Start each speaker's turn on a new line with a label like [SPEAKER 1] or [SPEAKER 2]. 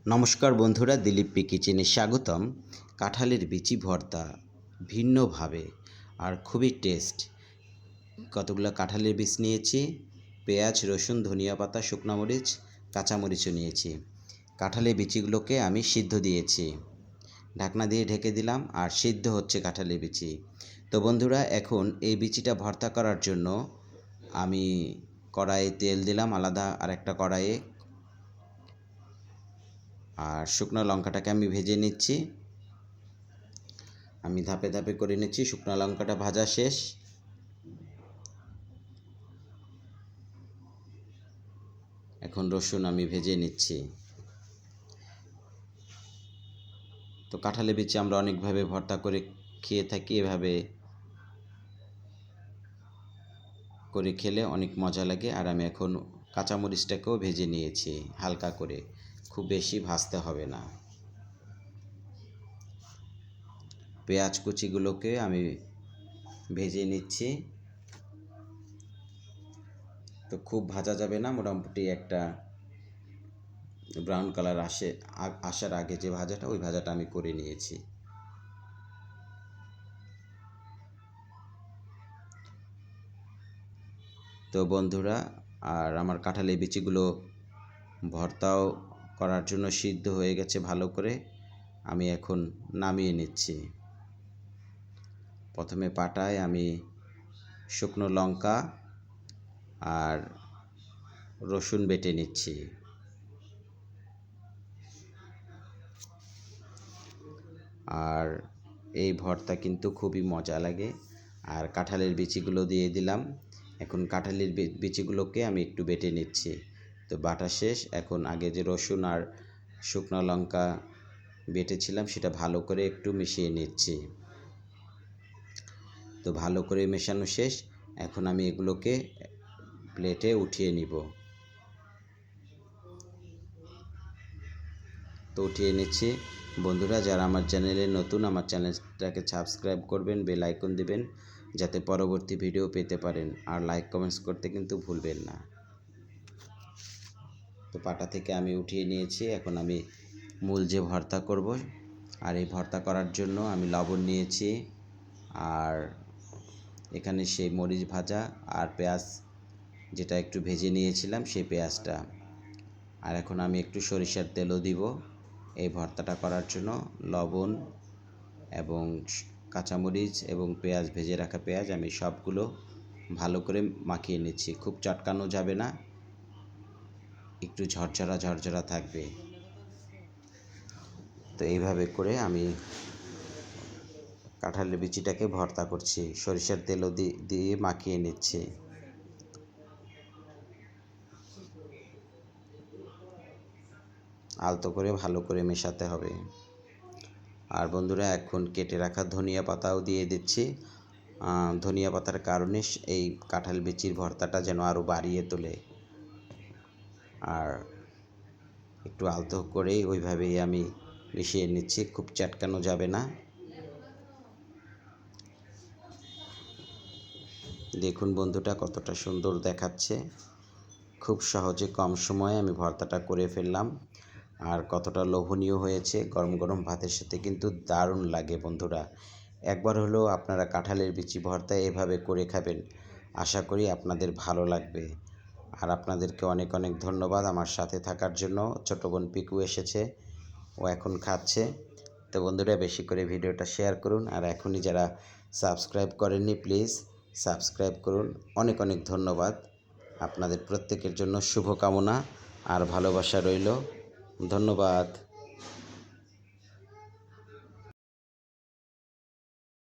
[SPEAKER 1] নমস্কার বন্ধুরা, দিলীপ পি কিচেনে স্বাগতম। কাঁঠালের বিচি ভর্তা ভিন্নভাবে আর খুবই টেস্ট। কতগুলো কাঁঠালের বীজ নিয়েছি, পেঁয়াজ, রসুন, ধনিয়া পাতা, শুকনো মরিচ, কাঁচামরিচও নিয়েছি। কাঁঠালের বিচিগুলোকে আমি সিদ্ধ দিয়েছি, ঢাকনা দিয়ে ঢেকে দিলাম, আর সিদ্ধ হচ্ছে কাঁঠালের বিচি। তো বন্ধুরা, এখন এই বিচিটা ভর্তা করার জন্য আমি কড়াইয়ে তেল দিলাম, আলাদা আরেকটা কড়াইয়ে, আর শুকনো লঙ্কাটাকে আমি ভেজে নিচ্ছি। আমি ধাপে ধাপে করে নিচ্ছি। শুকনো লঙ্কাটা ভাজা শেষ। এখন রসুন আমি ভেজে নিচ্ছি। তো কাঁঠালের বিচি আমরা অনেকভাবে ভর্তা করে খেয়ে থাকি। এভাবে করে খেলে অনেক মজা লাগে। আর আমি এখন কাঁচামরিচটাকেও ভেজে নিয়েছি হালকা করে, খুব বেশি ভাজতে হবে না। পেঁয়াজ কুচিগুলোকে আমি ভেজে নিচ্ছি। তো খুব ভাজা যাবে না, মোটামুটি একটা ব্রাউন কালার আসার আগে যে ভাজাটা, ওই ভাজাটা আমি করে নিয়েছি। তো বন্ধুরা, আর আমার কাঁঠালের বিচিগুলো ভর্তাও করার জন্য সিদ্ধ হয়ে গেছে ভালো করে। আমি এখন নামিয়ে নিচ্ছি। প্রথমে পাটায় আমি শুকনো লঙ্কা আর রসুন বেটে নিচ্ছি। আর এই ভর্তা কিন্তু খুবই মজা লাগে। আর কাঁঠালের বিচিগুলো দিয়ে দিলাম। এখন কাঁঠালের বিচিগুলোকে আমি একটু বেটে নিচ্ছি। তো বাটা শেষ। এখন আগে যে রসুন আর শুকনো লঙ্কা বেটেছিলাম, সেটা ভালো করে একটু মিশিয়ে নিচ্ছি। তো ভালো করে মেশানো শেষ। এখন আমি এগুলোকে প্লেটে উঠিয়ে নিব। তো উঠিয়ে নিচ্ছি। বন্ধুরা, যারা আমার চ্যানেলে নতুন, আমার চ্যানেলটাকে সাবস্ক্রাইব করবেন, বেল আইকন দিবেন, যাতে পরবর্তী ভিডিও পেতে পারেন। আর লাইক কমেন্টস করতে কিন্তু ভুলবেন না। তো পাটা থেকে আমি উঠিয়ে নিয়েছি। এখন আমি মূল যে ভর্তা করব, আর এই ভর্তা করার জন্য আমি লবণ নিয়েছি, আর এখানে সেই মরিচ ভাজা আর পেঁয়াজ যেটা একটু ভেজে নিয়েছিলাম, সেই পেঁয়াজটা। আর এখন আমি একটু সরিষার তেলও দিব এই ভর্তাটা করার জন্য। লবণ এবং কাঁচামরিচ এবং পেঁয়াজ, ভেজে রাখা পেঁয়াজ, আমি সবগুলো ভালো করে মাখিয়ে নিচ্ছি। খুব চটকানো যাবে না, একটু ঝরঝরা ঝরঝরা থাকবে। তো এইভাবে করে আমি কাঁঠালের বিচিটাকে ভর্তা করছি, সরিষার তেলও দিয়ে মাখিয়ে নিচ্ছি। আলতো করে ভালো করে মেশাতে হবে। আর বন্ধুরা, এখন কেটে রাখা ধনিয়া পাতাও দিয়ে দিচ্ছি। ধনিয়া পাতার কারণে এই কাঁঠাল বিচির ভর্তাটা যেন আরও বাড়িয়ে তোলে। আর একটু আলতো করেই ওইভাবেই আমি মিশিয়ে নিচ্ছি, খুব চটকানো যাবে না। দেখুন বন্ধুটা কতটা সুন্দর দেখাচ্ছে। খুব সহজে কম সময়ে আমি ভর্তাটা করে ফেললাম। আর কতটা লোভনীয় হয়েছে, গরম গরম ভাতের সাথে কিন্তু দারুণ লাগে। বন্ধুরা, একবার হলেও আপনারা কাঁঠালের বিচি ভর্তা এভাবে করে খাবেন। আশা করি আপনাদের ভালো লাগবে। আর আপনাদেরকে অনেক অনেক ধন্যবাদ আমার সাথে থাকার জন্য। ছোটো বোন পিকু এসেছে, ও এখন খাচ্ছে। তো বন্ধুরা, বেশি করে ভিডিওটা শেয়ার করুন। আর এখনই যারা সাবস্ক্রাইব করেননি, প্লিজ সাবস্ক্রাইব করুন। অনেক অনেক ধন্যবাদ। আপনাদের প্রত্যেকের জন্য শুভকামনা আর ভালোবাসা রইল। ধন্যবাদ।